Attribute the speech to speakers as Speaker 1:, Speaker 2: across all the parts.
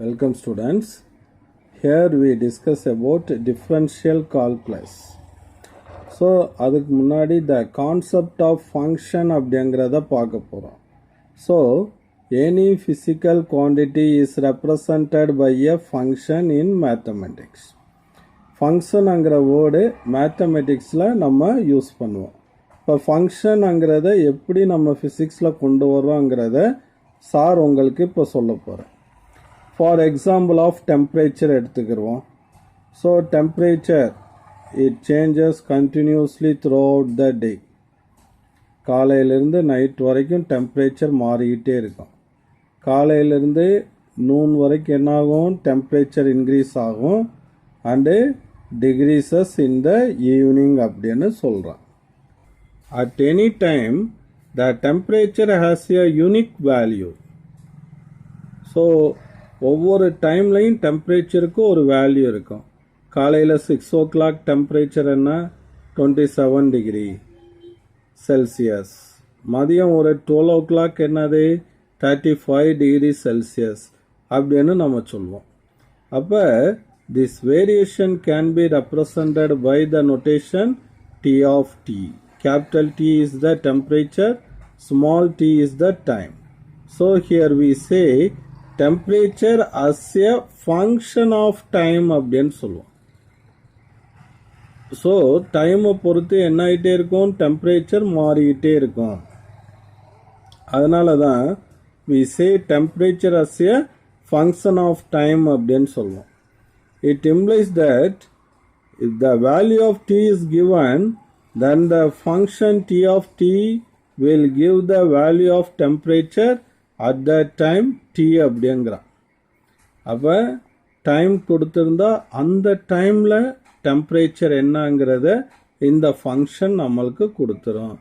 Speaker 1: Welcome students. Here we discuss about differential calculus. So அதுக்கு முன்னாடி the concept of function அப்படிங்கிறத பார்க்க போகிறோம். So any physical quantity is represented by a function in mathematics. ஃபங்க்ஷனுங்கிற word மேத்தமெட்டிக்ஸில் நம்ம use பண்ணுவோம். இப்போ ஃபங்க்ஷனுங்கிறத எப்படி நம்ம ஃபிசிக்ஸில் கொண்டு வரோங்கிறத சார் உங்களுக்கு இப்போ சொல்ல போகிறேன். ஃபார் எக்ஸாம்பிள் ஆஃப் டெம்பரேச்சர் எடுத்துக்கிடுவோம். So temperature it changes continuously throughout the day. காலையிலேருந்து நைட் வரைக்கும் டெம்பரேச்சர் மாறிக்கிட்டே இருக்கும். காலையிலேருந்து நூன் வரைக்கும் என்னாகும், டெம்பரேச்சர் இன்க்ரீஸ் ஆகும் and decreases in the evening அப்படின்னு சொல்கிறான். At any time the temperature has a unique value. So ஒவ்வொரு டைம்லையும் டெம்பரேச்சருக்கு ஒரு வேல்யூ இருக்கும். காலையில் 6 o'clock டெம்பரேச்சர் என்ன, 27 டிகிரி செல்சியஸ். மதியம் ஒரு 12 o'clock என்னது, 35 டிகிரி செல்சியஸ் அப்படின்னு நம்ம சொல்லுவோம். அப்போ this variation can be represented by the notation T of T. Capital T is the temperature, small t is the time. So here we say temperature as a function of time அப்படின்னு சொல்லுவோம். So டைமை பொறுத்து என்ன ஆகிட்டே இருக்கும், temperature மாறிக்கிட்டே இருக்கும். அதனால தான் we say temperature as a function of time அப்படின்னு சொல்லுவோம். It implies that if the value of t is given, then the function t of t will give the value of temperature at that time t அப்படிங்கிறான். அப்போ time கொடுத்துருந்தா அந்த டைமில் temperature என்னங்கிறத இந்த function நம்மளுக்கு கொடுத்துரும்.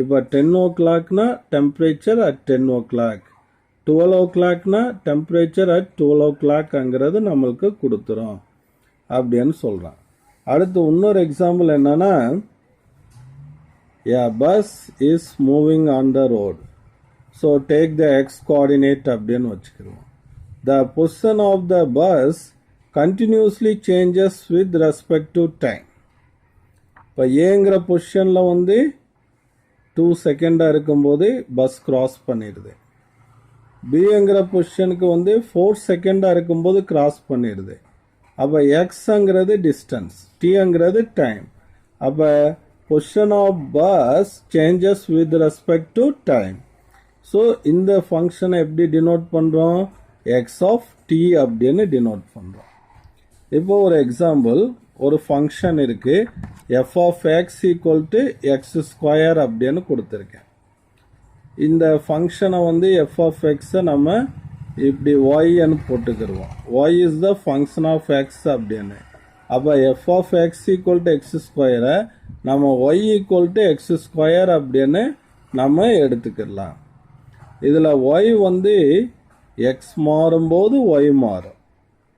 Speaker 1: இப்போ 10 o'clockனா டெம்பரேச்சர் அட் 10 o'clock, 12 o'clockனா டெம்பரேச்சர் அட் 12 o'clockங்கிறது நம்மளுக்கு கொடுத்துரும் அப்படின்னு சொல்கிறான். அடுத்து இன்னொரு எக்ஸாம்பிள் என்னன்னா, a bus is moving on the road. So take the x coordinate அப்படின்னு வச்சுக்கிறோம். The position of the bus continuously changes with respect to time. இப்போ ஏங்கிற பொசிஷனில் 2 செகண்டாக இருக்கும்போது பஸ் கிராஸ் பண்ணிடுது. பிங்கிற பொசிஷனுக்கு 4 செகண்டாக இருக்கும்போது கிராஸ் பண்ணிடுது. அப்போ எக்ஸுங்கிறது டிஸ்டன்ஸ், டிங்கிறது டைம். அப்போ position of bus changes with respect to time. So இந்த ஃபங்க்ஷனை எப்படி டினோட் பண்ணுறோம், எக்ஸ் ஆஃப் டி அப்படின்னு டினோட் பண்ணுறோம். இப்போ ஒரு எக்ஸாம்பிள், ஒரு ஃபங்க்ஷன் இருக்குது, F of X equal to X square அப்படின்னு கொடுத்துருக்கேன். இந்த ஃபங்க்ஷனை எஃப் ஆஃப் எக்ஸை நம்ம இப்படி ஒய்ன்னு போட்டுக்கிடுவோம். Y is the function of X அப்படின்னு. அப்போ F of X equal to X ஸ்கொயரை நம்ம Y equal to X square அப்படின்னு நம்ம எடுத்துக்கிடலாம். இதில் ஒய் எக்ஸ் மாறும்போது ஒய் மாறும்.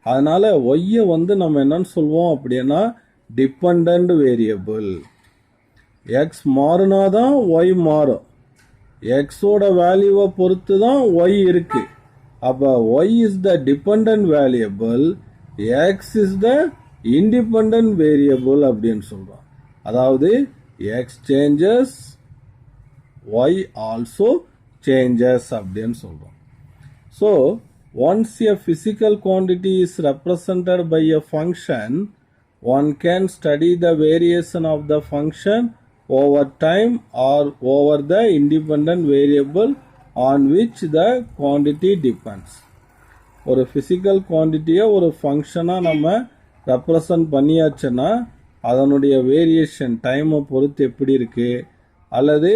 Speaker 1: அதனால் ஒய்யை நம்ம என்னன்னு சொல்லுவோம் அப்படின்னா டிபெண்ட் வேரியபிள். எக்ஸ் மாறினா தான் ஒய் மாறும். எக்ஸோட வேல்யூவை பொறுத்து தான் ஒய் இருக்குது. அப்போ y is the dependent variable, x is the independent variable அப்படின்னு சொல்கிறோம். அதாவது x changes, y also changes அப்படின்னு சொல்கிறோம். So once a physical quantity is represented by a function, one can study the variation of the function over time or over the independent variable on which the quantity depends. ஒரு physical quantityயை ஒரு ஃபங்க்ஷனாக நம்ம represent பண்ணியாச்சுன்னா அதனுடைய variation டைமை பொறுத்து எப்படி இருக்குது, அல்லது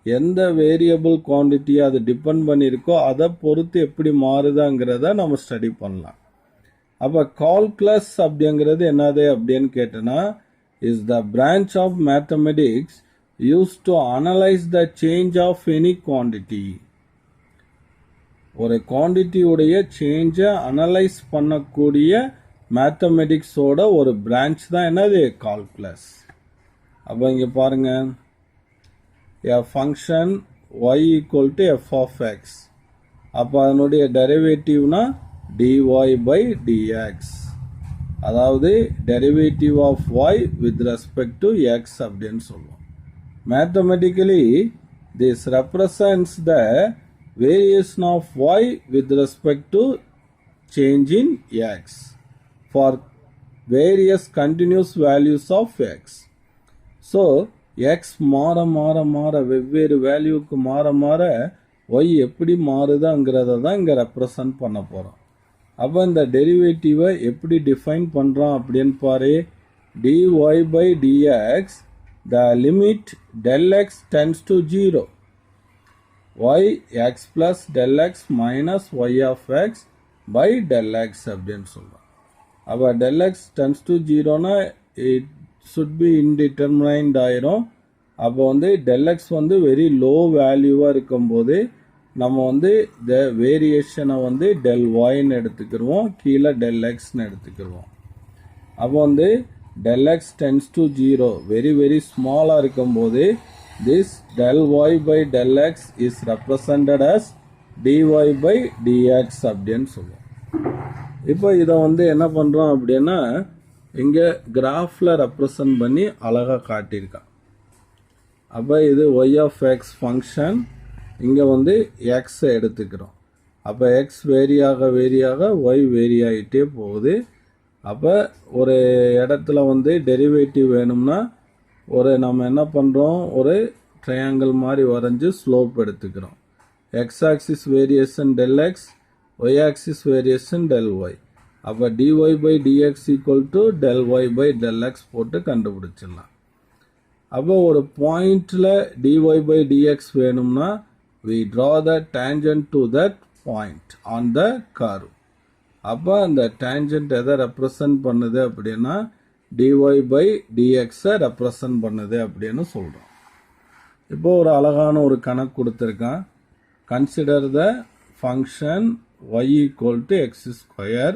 Speaker 1: எந்த வேரியபிள் குவான்டிட்டியை அது டிபெண்ட் பண்ணியிருக்கோ அதை பொறுத்து எப்படி மாறுதாங்கிறத நம்ம ஸ்டடி பண்ணலாம். அப்போ கால்குலஸ் அப்படிங்கிறது என்னது அப்படின்னு கேட்டோன்னா, is the branch of mathematics use to analyse the change of any quantity. ஒரு குவான்டிட்டியுடைய சேஞ்சை அனலைஸ் பண்ணக்கூடிய மேத்தமெட்டிக்ஸோட ஒரு பிரான்ச் தான் என்னது, கால்குலஸ். அப்போ இங்கே பாருங்கள், a function y equal to f of x. அப்போ அதனுடைய டெரிவேட்டிவ்னா dy by dx. அதாவது derivative of y with respect to x அப்படின்னு சொல்லுவோம். Mathematically, this represents the variation of y with respect to change in x for various continuous values of x. So, x மாற வெவ்வேறு வேல்யூக்கு மாற y எப்படி மாறுதாங்கிறத தான் இங்கே represent பண்ண போகிறோம். அப்போ இந்த டெரிவேட்டிவை எப்படி டிஃபைன் பண்ணுறோம் அப்படின்னு பாரு. dy by dx, the limit del x tends to 0, y x plus del x minus y of x by del x அப்படின்னு சொல்கிறோம். அப்போ del x tends to 0னா it should be indeterminate ஆயிரும். அப்போ வந்து del x வந்து very low வேல்யூவாக இருக்கும்போது நம்ம வந்து இந்த வேரியேஷனை வந்து del yன்னு எடுத்துக்கிடுவோம், கீழே del xன்னு எடுத்துக்கிடுவோம். அப்போ வந்து del x tends to 0 very ஸ்மாலாக இருக்கும்போது this del y by del x is represented as dy by dx அப்படின்னு சொல்லுவோம். இப்போ இதை வந்து என்ன பண்ணுறோம் அப்படின்னா இங்கே கிராஃபில் ரெப்ரசன்ட் பண்ணி அழகாக காட்டியிருக்கான். அப்போ இது y of x ஃபங்க்ஷன், இங்கே வந்து எக்ஸை எடுத்துக்கிறோம். அப்போ எக்ஸ் வேரியாக y வேரி ஆகிட்டே போகுது. அப்போ ஒரு இடத்துல வந்து டெரிவேட்டிவ் வேணும்னா நம்ம என்ன பண்ணுறோம், ஒரு ட்ரையாங்கிள் மாதிரி வரைஞ்சி ஸ்லோப் எடுத்துக்கிறோம். X axis variation del x, y axis variation del y. அப்போ dy by dx equal to del y by del x போட்டு கண்டுபிடிச்சிடலாம். அப்போ ஒரு பாயிண்டில் dy by dx வேணும்னா we draw the tangent to that point on the curve. அப்போ அந்த tangent எதை ரெப்ரசன்ட் பண்ணுது அப்படின்னா dy by dxஐ ரெப்ரசன்ட் பண்ணுது அப்படின்னு சொல்கிறோம். இப்போ ஒரு அழகான ஒரு கணக்கு கொடுத்துருக்கான். Consider the function y equal to x square.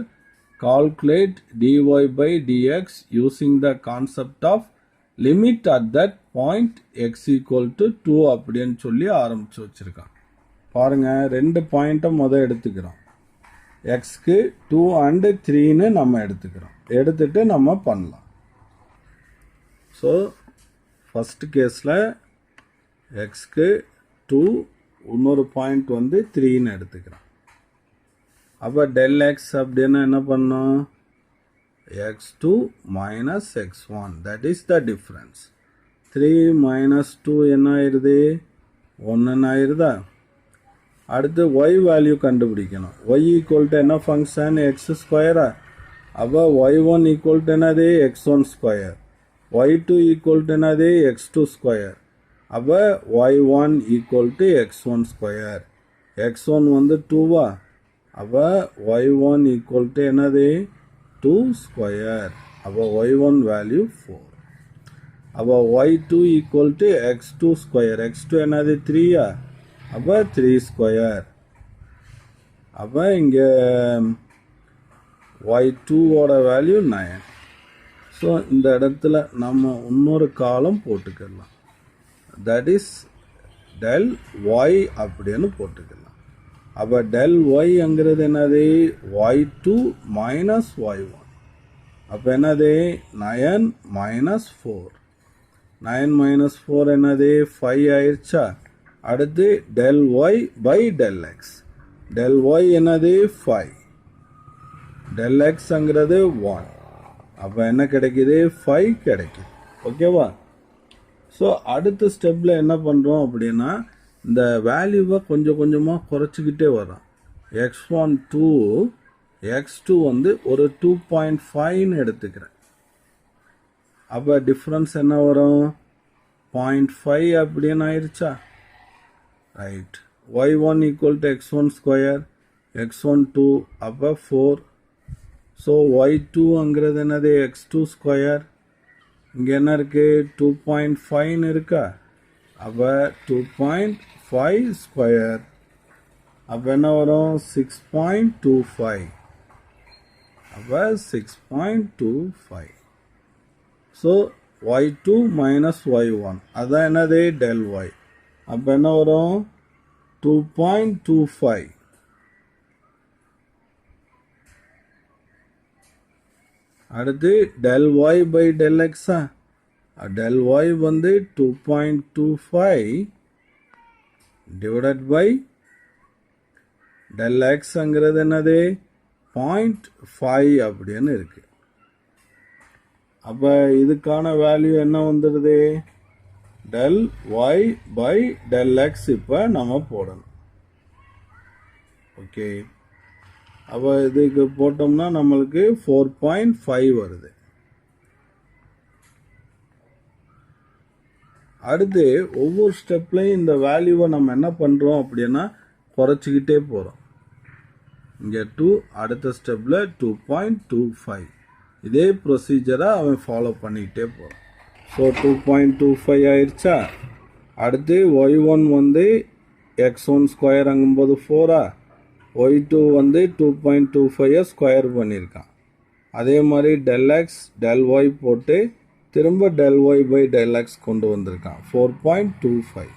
Speaker 1: Calculate dy by dx using the concept of limit at that point x equal to 2 அப்படின்னு சொல்லி ஆரம்பிச்சு வச்சிருக்கான். பாருங்க, ரெண்டு பாயிண்ட்டை எடுத்துக்கிறோம். எக்ஸ்க்கு 2 and 3ன்னு நம்ம எடுத்துட்டு நம்ம பண்ணலாம். ஸோ ஃபஸ்ட் கேஸில் எக்ஸ்க்கு 2, இன்னொரு பாயிண்ட் வந்து 3ன்னு எடுத்துக்கிறோம். அப்போ del x அப்படின்னா என்ன பண்ணோம், x2 minus x1, that is the difference. 3 minus 2 என்ன ஆயிருது, 1 ஆயிருதா. அடுத்து y வேல்யூ கண்டுபிடிக்கணும். y ஈக்குவல் டு என்ன ஃபங்க்ஷன், எக்ஸ் ஸ்கொயரா. அப்போ y1 ஈக்குவல் டு என்னது, x1 square. y2 equal to என்னது, x2 ஸ்கொயர். அப்போ y1 equal to x1 square. x1 வந்து 2வா. அப்போ y1 ஈக்குவல் டு என்னது, 2 ஸ்கொயர். அப்போ y1 வேல்யூ 4. அப்போ y2 equal to x2 square. x2 என்னது, 3யா. அப்போ 3 ஸ்கொயர். அப்போ இங்கே y2ஓட வேல்யூ 9. ஸோ இந்த இடத்துல நம்ம இன்னொரு காலம் போட்டுக்கலாம். தட் இஸ் del y அப்படின்னு போட்டுக்கலாம். அப்போ del yங்கிறது என்னது, y2 minus y1. அப்போ என்னது, 9 minus 4. 9 minus 4 என்னது, 5 ஆயிடுச்சா. அடுத்து del y by del x. del y என்னது, 5. del xங்கிறது 1. அப்போ என்ன கிடைக்குது, 5 கிடைக்குது. ஓகேவா. ஸோ அடுத்த ஸ்டெப்பில் என்ன பண்ணுறோம் அப்படின்னா இந்த வேல்யூவை கொஞ்சம் கொஞ்சமாக குறைச்சிக்கிட்டே வரோம். x1 2, x2 வந்து ஒரு 2.5ன்னு எடுத்துக்கிறேன். அப்போ டிஃப்ரென்ஸ் என்ன வரும், 0.5 அப்படின்னு ஆயிடுச்சா. Right. y1 equal to x1 square, x1 2, அப்போ 4. ஸோ y2ங்கிறது என்னது, x2 ஸ்கொயர். இங்கே என்ன இருக்குது, 2.5ன்னு இருக்கா. அப்போ 2.5 ஸ்கொயர். அப்போ என்ன வரும், 6.25. அப்போ 6.25. ஸோ y2 minus y1 அதான் என்னது, del y. அப்போ என்ன வரும், 2.25. அடுத்து del y by del x del y வந்து 2.25 divided by del x ங்கிறது என்னது 0.5 அப்படின்னு இருக்கு. அப்ப இதுக்கான வேல்யூ என்ன வந்துடுது del y by del x இப்ப நம்ம போடணும். ஓகே, அப்போ இதுக்கு போட்டோம்னா நம்மளுக்கு 4.5 வருது. அடுத்து ஒவ்வொரு ஸ்டெப்லையும் இந்த வேல்யூவை நம்ம என்ன பண்ணுறோம் அப்படின்னா குறைச்சிக்கிட்டே போகிறோம். இங்கே 2, அடுத்த ஸ்டெப்பில் 2.25, இதே ப்ரொசீஜரை அவன் ஃபாலோ பண்ணிக்கிட்டே போகிறான். ஸோ 2.25 ஆயிடுச்சா. அடுத்து y1 வந்து x1 ஸ்கொயர் அங்கும்போது 4 y2 வந்து 2.25 ஸ்கொயர் பண்ணியிருக்கான். அதே மாதிரி del x del y போட்டு திரும்ப del y by del x கொண்டு வந்திருக்கான் 4.25.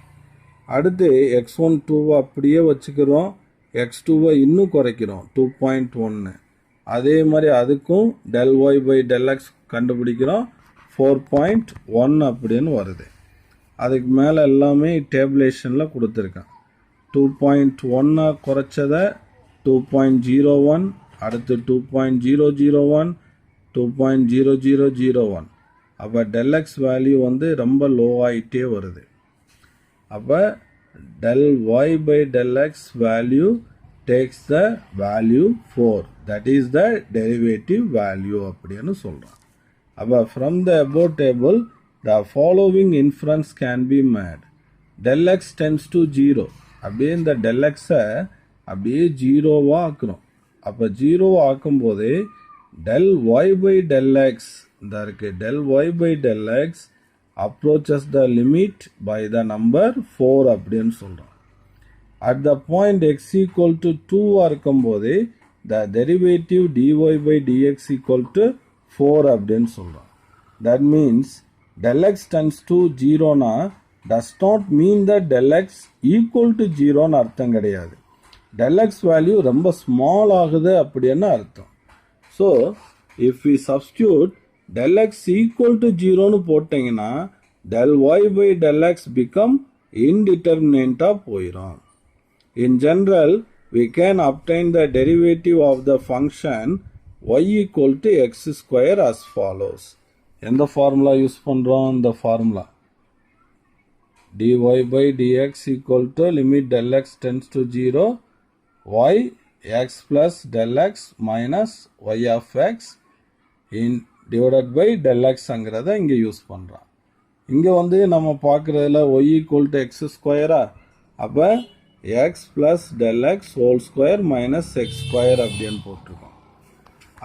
Speaker 1: அடுத்து x1 2 அப்படியே வச்சுக்கிறோம், x2 இன்னும் குறைக்கிறோம் 2.1. அதே மாதிரி அதுக்கும் del y by del x கண்டுபிடிக்கிறோம் 4.1 அப்படின்னு வருது. அதுக்கு மேலே எல்லாமே டேபிளேஷனில் கொடுத்துருக்கான். 2.1 குறைச்சதை 2.01, அடுத்து 2.001, 2.0001. அப்போ del x வேல்யூ வந்து ரொம்ப லோ ஆகிட்டே வருது. அப்போ del y by del x value takes the value 4, that is the derivative value அப்படின்னு சொல்கிறான். அப்போ from the above table the following inference can be made. del x tends to 0, அப்படியே இந்த del x-ஐ அப்படியே ஜீரோவாக ஆக்குறோம். அப்போ ஜீரோவாக ஆக்கும்போது del y by del x இந்த இருக்குது, del y by del x approaches the limit by the number 4 அப்படின்னு சொல்கிறோம். at the point x equal to 2 இருக்கும்போது the derivative dy by dx equal to 4 அப்படின்னு சொல்கிறோம். that means del x tends to 0 does not mean that del x equal to 0 அர்த்தம் கிடையாது. del x value ரொம்ப small ஆகுது அப்படின்னு அர்த்தம். So if we substitute del x equal to 0 போட்டிங்கன்னா del y by del x become indeterminate போயிடும். In general, we can obtain the derivative of the function y equal to x square as follows. எந்த formula use பண்ணுறோம்? இந்த formula dy by dx equal to limit del x tends to 0 y x plus del x minus y of x in divided by del x அங்கிறத இங்கே use பண்ணுறான். இங்கே வந்து நம்ம பார்க்குறதுல y equal to x ஸ்கொயரா, அப்போ x plus del x whole square minus x square அப்படின்னு போட்டிருக்கோம்.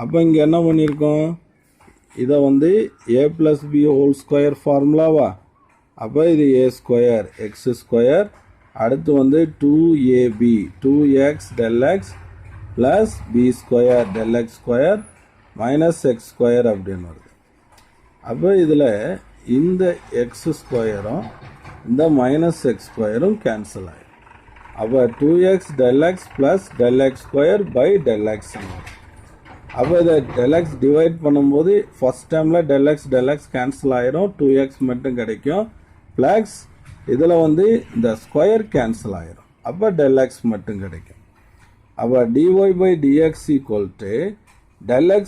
Speaker 1: அப்போ இங்கே என்ன பண்ணியிருக்கோம், இதை வந்து a plus b whole square ஃபார்முலாவா, அப்போ இது a ஸ்கொயர் x ஸ்கொயர், அடுத்து வந்து 2ab 2x del x plus b square del x square minus X square அப்படின்னு வருது. அப்போ இதில் இந்த எக்ஸ் ஸ்கொயரும் இந்த மைனஸ் எக்ஸ் ஸ்கொயரும் கேன்சல் ஆகிடும். அப்போ 2x del x plus del x square by del x. அப்போ இதை del x டிவைட் பண்ணும்போது ஃபஸ்ட் டைமில் del x கேன்சல் ஆகிடும், 2x மட்டும் கிடைக்கும். ப்ளஸ் இதில் வந்து இந்த ஸ்கொயர் கேன்சல் ஆகிடும், அப்போ del x மட்டும் கிடைக்கும். அப்போ dy by dx equal to del x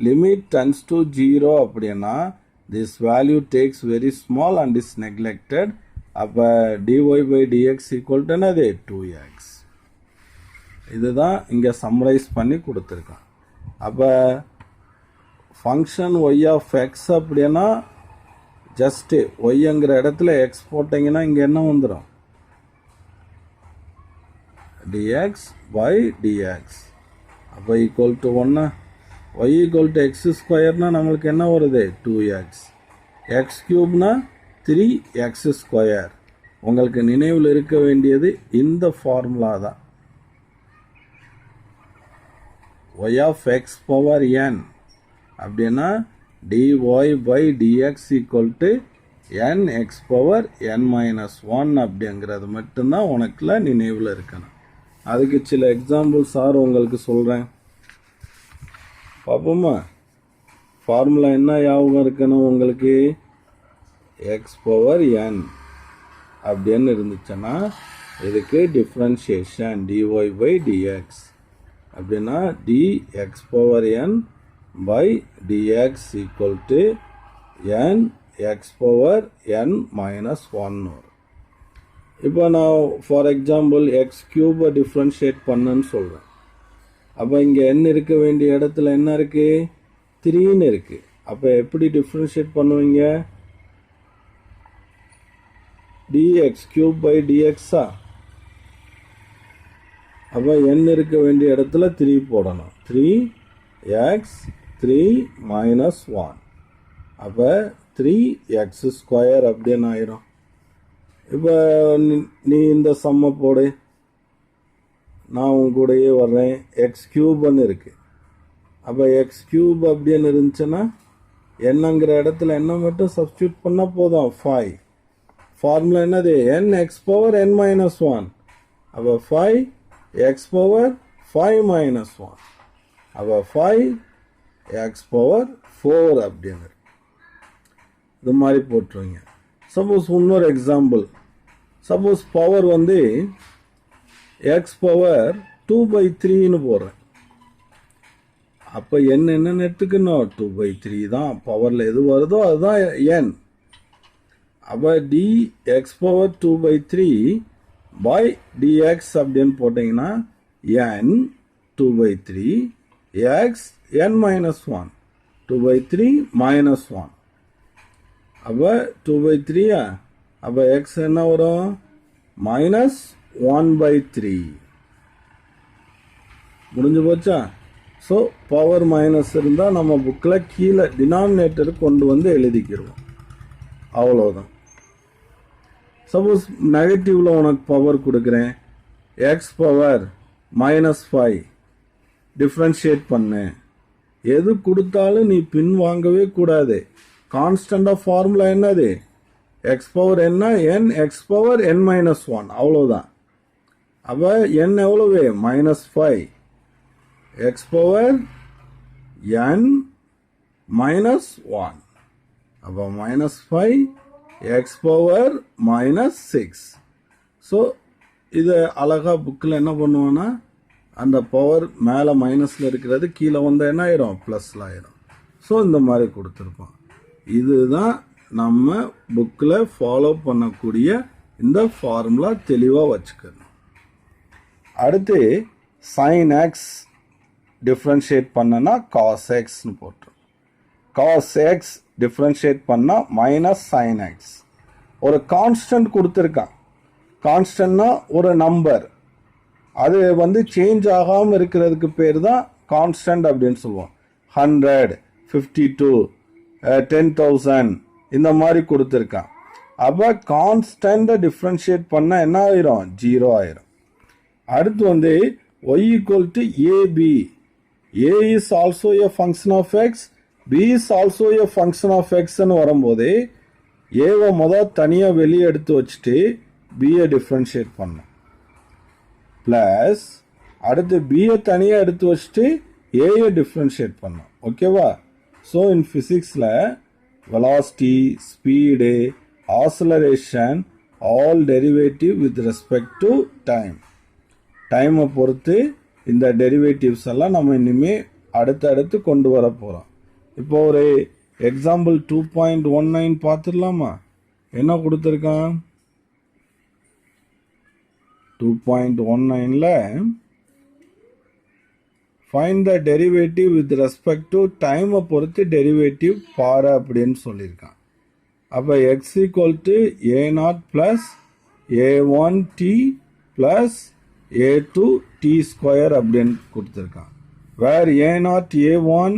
Speaker 1: limit tends to 0 அப்படின்னா this value takes very small and is neglected. அப்போ dy by dx equal to என்னது 2x. இதுதான் இங்கே சம்மரைஸ் பண்ணி கொடுத்துருக்கான். அப்போ ஃபங்க்ஷன் y of x அப்படின்னா ஜஸ்ட்டு ஒய்ங்கிற இடத்துல எக்ஸ் போட்டிங்கன்னா இங்கே என்ன வந்துடும், dx by dx. அப்போ equal to 1, y equal to X ஸ்கொயர்னா நம்மளுக்கு என்ன வருது 2x, எக்ஸ் கியூப்னா 3x ஸ்கொயர். உங்களுக்கு நினைவில் இருக்க வேண்டியது இந்த ஃபார்முலா தான், y of x power n அப்படின்னா dy by dx equal to nx power n minus 1 அப்படிங்கிறது மட்டும்தான் உனக்குல நினைவில் இருக்கணும். அதுக்கு சில எக்ஸாம்பிள்ஸ் உங்களுக்கு சொல்கிறேன், பார்ப்போமா? ஃபார்முலா என்ன ஞாபகம் இருக்கணும் உங்களுக்கு? எக்ஸ் பவர் என் அப்படின்னு இருந்துச்சுன்னா இதுக்கு டிஃப்ரென்ஷியேஷன் டிஒய் பை டிஎக்ஸ் அப்படின்னா dx power n by dx equal to n x power n minus 1 வரும். இப்போ நான் ஃபார் எக்ஸாம்பிள் எக்ஸ் கியூபை டிஃப்ரென்ஷியேட் பண்ணுன்னு சொல்கிறேன். அப்போ இங்கே n இருக்க வேண்டிய இடத்துல என்ன இருக்குது? 3ன்னு இருக்குது. அப்போ எப்படி டிஃப்ரென்ஷியேட் பண்ணுவீங்க? dx கியூப் பை dxஆ? அப்போ n இருக்க வேண்டிய இடத்துல 3 போடணும். 3x 3 மைனஸ் 1 அப்போ 3x ஸ்கொயர் அப்படின்னு ஆயிரும். இப்போ நீ இந்த சம்மை போடு, நான் உன் கூடயே வர்றேன். எக்ஸ் கியூப்னு இருக்கு. அப்போ எக்ஸ் கியூப் அப்படின்னு இருந்துச்சுன்னா என்னங்கிற இடத்துல என்ன மட்டும் சப்ஸ்டியூட் பண்ணால் போதும். 5 ஃபார்முலா என்னது? என் எக்ஸ் பவர் என் மைனஸ் 1. அப்போ 5 எக்ஸ் பவர் 5 மைனஸ் 1. அப்போ 5 எக்ஸ் பவர் 4 அப்படின்னு இருக்கு. இது மாதிரி போட்டுருவீங்க. சப்போஸ் இன்னொரு எக்ஸாம்பிள், சப்போஸ் பவர் வந்து எக்ஸ் பவர் 2/3ன்னு போடுறேன். அப்போ என்னென்னு எடுத்துக்கணும்? 2/3 தான். பவரில் எது வருதோ அதுதான் என். அப்போ dx பவர் 2/3 பை dx அப்படின்னு போட்டிங்கன்னா n 2/3 x n minus 1 2/3 minus 1. அப்போ 2/3 அப்போ x என்ன வரும்? மைனஸ் 1/3. முடிஞ்சு போச்சா? ஸோ பவர் மைனஸ் இருந்தால் நம்ம புக்கில் கீழே டினாமினேட்டர் கொண்டு வந்து எழுதிக்கிடுவோம். அவ்வளோதான். சப்போஸ் நெகட்டிவ்ல உனக்கு பவர் கொடுக்குறேன், எக்ஸ் பவர் -5 டிஃப்ரென்ஷியேட் பண்ணு. எது கொடுத்தாலும் நீ பின் வாங்கவே கூடாது. கான்ஸ்டன்ட் ஆஃப் ஃபார்முலா என்னது? எக்ஸ் பவர் என்ன? என் எக்ஸ் பவர் என் மைனஸ் 1 அவ்வளோதான். அப்போ என் எவ்வளவு? -5 எக்ஸ் பவர் என் மைனஸ் 1. அப்போ -5 எக்ஸ் பவர் -6. ஸோ இதை அழகாக புக்கில் என்ன பண்ணுவோன்னா, அந்த பவர் மேலே மைனஸில் இருக்கிறது கீழே வந்தால் என்ன ஆயிரும்? ப்ளஸில் ஆயிரும். ஸோ இந்த மாதிரி கொடுத்துருப்போம். இதுதான் நம்ம புக்கில் ஃபாலோ பண்ணக்கூடிய இந்த ஃபார்முலா தெளிவாக வச்சுக்கணும். அடுத்து sin x டிஃப்ரென்ஷியேட் பண்ணனா cos xன்னு போட்டுரும். cos x டிஃப்ரென்ஷியேட் பண்ணால் மைனஸ் sin x. ஒரு கான்ஸ்டன்ட் கொடுத்துருக்கான். கான்ஸ்டன்ட்னா ஒரு நம்பர், அது வந்து சேஞ்ச் ஆகாமல் இருக்கிறதுக்கு பேர் தான் கான்ஸ்டன்ட் அப்படின்னு சொல்லுவோம். 100 52 10,000 இந்த மாதிரி கொடுத்துருக்கான். அப்போ கான்ஸ்டன்ட்டை டிஃப்ரென்ஷியேட் பண்ணால் என்ன ஆயிரும்? 0 ஆயிரும். அடுத்து வந்து y equal to AB. a is also a function of x, b is also a function of எக்ஸ்ன்னு வரும்போது ஏவை முதல் தனியாக வெளியே எடுத்து வச்சுட்டு பியை டிஃப்ரென்ஷியேட் பண்ணோம். ப்ளஸ் அடுத்து பியை தனியாக எடுத்து வச்சுட்டு ஏயை டிஃப்ரென்ஷியேட் பண்ணோம். ஓகேவா? ஸோ இன் ஃபிசிக்ஸில் velocity, speed, acceleration all derivative with respect to time. டைமை பொறுத்து இந்த டெரிவேட்டிவ்ஸ் எல்லாம் நம்ம இனிமேல் அடுத்து கொண்டு வர போகிறோம். இப்போ ஒரு எக்ஸாம்பிள் 2.19 பார்த்துடலாமா? என்ன கொடுத்துருக்கான்? 2.19ல find the derivative with respect to டைமை பொறுத்து டெரிவேட்டிவ் பாரு அப்படின்னு சொல்லியிருக்கான். அப்போ x equal to a0 plus a1t plus a2t square அப்படின்னு கொடுத்துருக்கான். வேர் a0 a1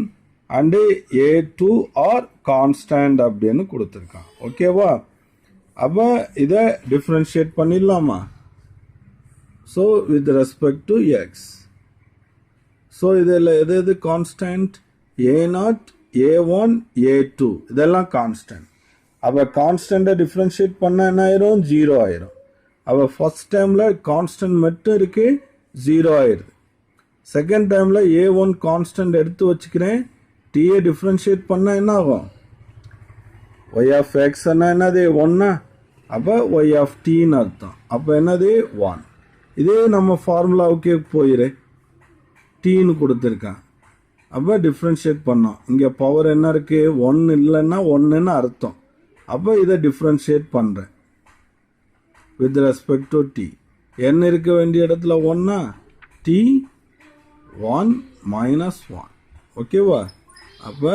Speaker 1: and a2 R constant அப்படின்னு கொடுத்துருக்கான். ஓகேவா? அப்போ இதை டிஃப்ரென்ஷியேட் பண்ணிடலாமா? So with respect to X. So இதில் எது கான்ஸ்டன்ட்? a0 a1 a2 இதெல்லாம் கான்ஸ்டன்ட். அப்போ கான்ஸ்டன்ட்டை டிஃப்ரென்ஷியேட் பண்ணால் என்ன ஆயிரும்? 0 ஆயிரும். அப்போ ஃபர்ஸ்ட் டைமில் கான்ஸ்டன்ட் மட்டும் இருக்கு, 0 ஆயிடுது. செகண்ட் டைமில் a1 கான்ஸ்டன்ட் எடுத்து வச்சுக்கிறேன், டீயை டிஃப்ரென்ஷியேட் பண்ணால் என்ன ஆகும்? ஒய் ஆஃப் எக்ஸ்ன்னா என்னது? ஒன்று. அப்போ ஒய் ஆஃப் டீன்னு அர்த்தம். அப்போ என்னது? 1. இதே நம்ம ஃபார்முலாவுக்கே போயிரு, டீன்னு கொடுத்துருக்கான். அப்போ டிஃப்ரென்ஷியேட் பண்ணோம். இங்கே பவர் என்ன இருக்குது? 1 இல்லைன்னா 1ன்னு அர்த்தம். அப்போ இதை டிஃப்ரென்ஷியேட் பண்ணுறேன் with respect to t. n இருக்க வேண்டிய இடத்துல 1, டி 1 மைனஸ் 1. ஓகேவா? அப்போ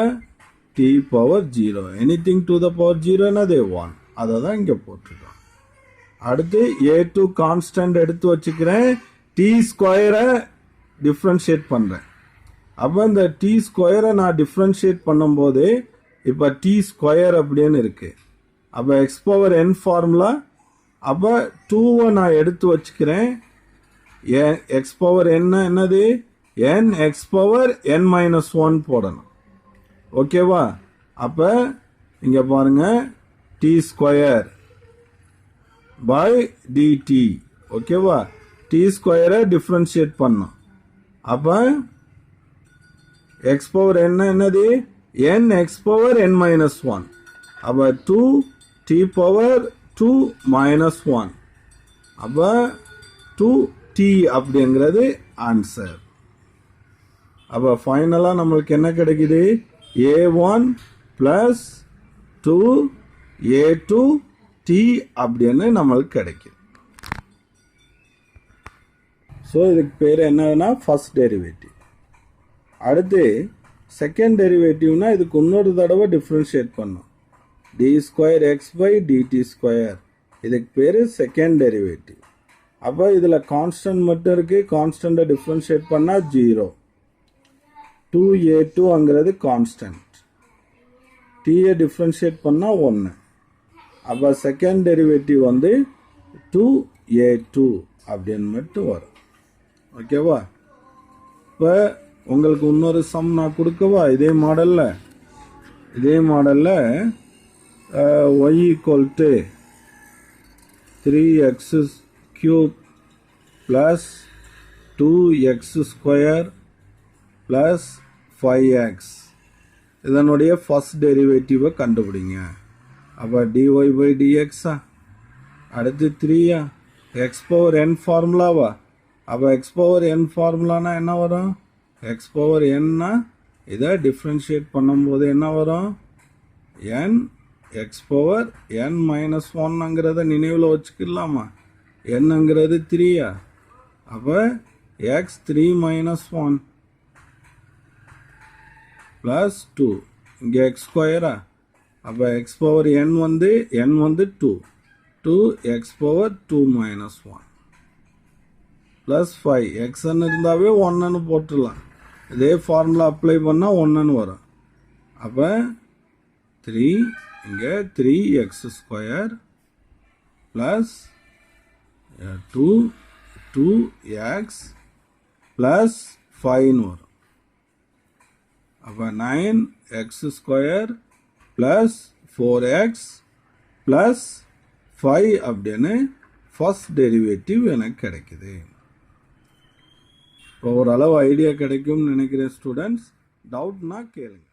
Speaker 1: t power 0, anything to the power 0 என்னது? 1. அதை தான் இங்கே போட்டுருக்கோம். அடுத்து a2 கான்ஸ்டன்ட் எடுத்து வச்சுக்கிறேன். டி ஸ்கொயரை டிஃப்ரென்ஷியேட் பண்ணுறேன். அப்போ இந்த டி ஸ்கொயரை நான் டிஃப்ரென்ஷியேட் பண்ணும்போது இப்போ டி ஸ்கொயர் அப்படின்னு இருக்கு. அப்போ எக்ஸ் பவர் என் ஃபார்முலா. அப்போ 2வை நான் எடுத்து வச்சுக்கிறேன். எக்ஸ் பவர் என்னது? n X power n minus 1 போடணும். ஓகேவா? அப்போ இங்கே பாருங்க, டி ஸ்கொயர் பை டிடி. ஓகேவா? டி ஸ்கொயரை டிஃப்ரென்ஷியேட் பண்ணும். அப்போ எக்ஸ் பவர் என்னது? n X power n minus 1. அப்போ 2 டி பவர் 2 மைனஸ் 1. அப்போ 2t அப்படிங்கிறது ஆன்சர். அப்போ ஃபைனலாக நம்மளுக்கு என்ன கிடைக்குது? a1 plus 2a2t அப்படின்னு நம்மளுக்கு கிடைக்குது. ஸோ இதுக்கு பேர் என்னன்னா ஃபர்ஸ்ட் டெரிவேட்டிவ். அடுத்து செகண்ட் டெரிவேட்டிவ்னா இதுக்கு இன்னொரு தடவை டிஃப்ரென்ஷியேட் பண்ணும். D square x by dt square, இதுக்கு பேர் செகண்ட் டெரிவேட்டிவ். அப்போ இதில் கான்ஸ்டன்ட் மட்டும் இருக்குது. கான்ஸ்டண்ட்டை டிஃப்ரென்ஷியேட் பண்ணால் 0. 2a2ங்கிறது கான்ஸ்டன்ட். டீயை டிஃப்ரென்ஷியேட் பண்ணால் 1. அப்போ செகண்ட் டெரிவேட்டிவ் வந்து 2a2 அப்படின்னு மட்டும் வரும். ஓகேவா? இப்போ உங்களுக்கு இன்னொரு சம் நான் கொடுக்கவா? இதே மாடலில் y equal to 3x cube plus 2x square plus 5x இதனுடைய ஃபர்ஸ்ட் டெரிவேட்டிவை கண்டுபிடிங்க. அப்போ dy by dx. அடுத்து 3 x பவர் n ஃபார்முலாவா? அப்போ x பவர் n ஃபார்முலானா என்ன வரும்? x பவர் nனா இதை டிஃப்ரென்ஷியேட் பண்ணும்போது என்ன வரும்? n x power n minus 1ங்கிறத நினைவில் வச்சுக்கலாமா? என்னங்கிறது 3. அப்போ x 3 மைனஸ் 1 ப்ளஸ் 2. இங்கே எக்ஸ் ஸ்கொயரா? அப்போ எக்ஸ் பவர் n வந்து 2 எக்ஸ் பவர் 2 மைனஸ் 1 ப்ளஸ் 5. எக்ஸ்ன்னு இருந்தாவே 1ன்னு போட்டுடலாம். இதே ஃபார்முலா அப்ளை பண்ணால் 1ன்னு வரும். அப்போ 3 இங்கே 3x square plus 2x plus 5ன்னு வரும். அப்போ 9x square plus 4x plus 5 அப்படின்னு ஃபர்ஸ்ட் டெரிவேட்டிவ் எனக்கு கிடைக்குது. இப்போ ஓரளவு ஐடியா கிடைக்கும்னு நினைக்கிறேன் ஸ்டூடெண்ட்ஸ். டவுட்னா கேளுங்க.